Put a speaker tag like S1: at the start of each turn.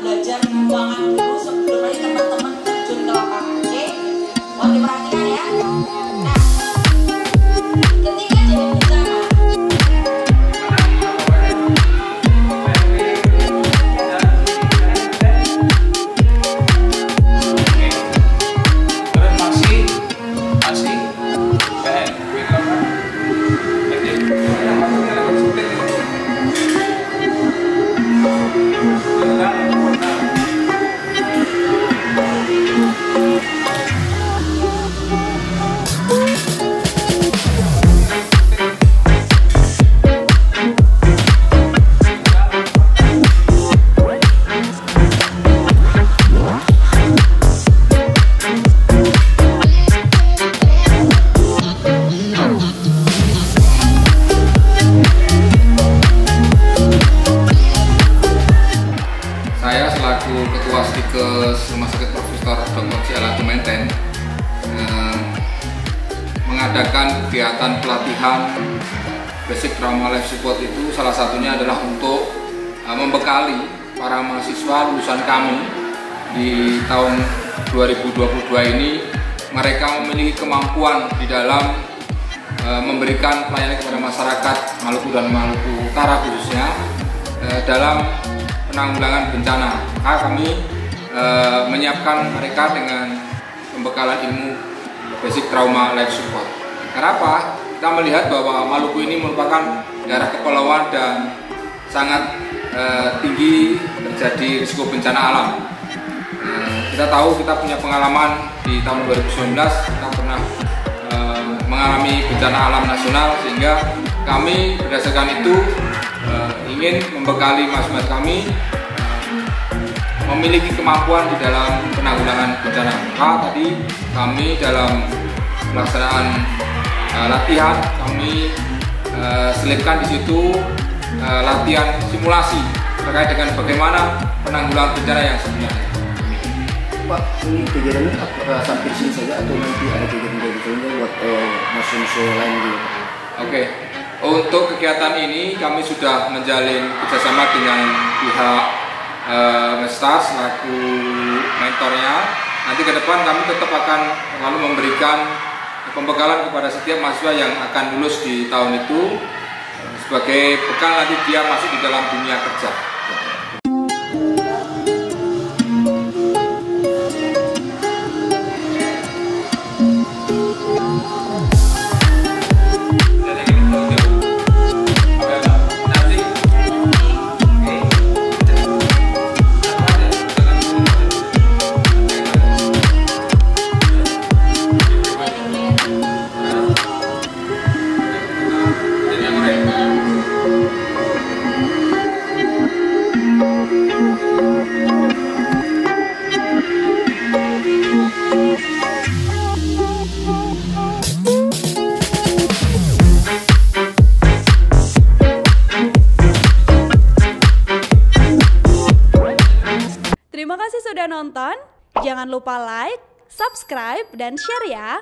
S1: belajar keuangan dulu sebelum nanti teman-teman terjun ke lapangan. Oke, mohon diperhatikan ya. Nah, ketika jadi bencana,
S2: Ketua Stikes Rumah Sakit Profesor Dr. Ciala Tumenten mengadakan kegiatan pelatihan Basic Trauma Life Support. Itu salah satunya adalah untuk membekali para mahasiswa lulusan kami di tahun 2022 ini. Mereka memiliki kemampuan di dalam memberikan pelayanan kepada masyarakat Maluku dan Maluku Utara khususnya dalam penanggulangan bencana. Maka kami menyiapkan mereka dengan pembekalan ilmu Basic Trauma Life Support. Kenapa? Kita melihat bahwa Maluku ini merupakan daerah kepulauan dan sangat tinggi terjadi risiko bencana alam. Kita tahu, kita punya pengalaman di tahun 2019 kita pernah mengalami bencana alam nasional, sehingga kami berdasarkan itu ingin membekali mas-mas kami memiliki kemampuan di dalam penanggulangan bencana. Maka tadi kami dalam pelaksanaan latihan kami selipkan di situ latihan simulasi terkait dengan bagaimana penanggulangan bencana yang sebenarnya.
S3: Pak, ini kejadian ini apakah sampai sini saja atau nanti ada kejadian-kejadian buat museum lain juga?
S2: Oke. Untuk kegiatan ini kami sudah menjalin kerjasama dengan pihak Mestas selaku mentornya. Nanti ke depan kami tetap akan lalu memberikan pembekalan kepada setiap mahasiswa yang akan lulus di tahun itu sebagai bekal nanti dia masuk di dalam dunia kerja.
S4: Terima kasih sudah nonton. Jangan lupa like, subscribe, dan share ya.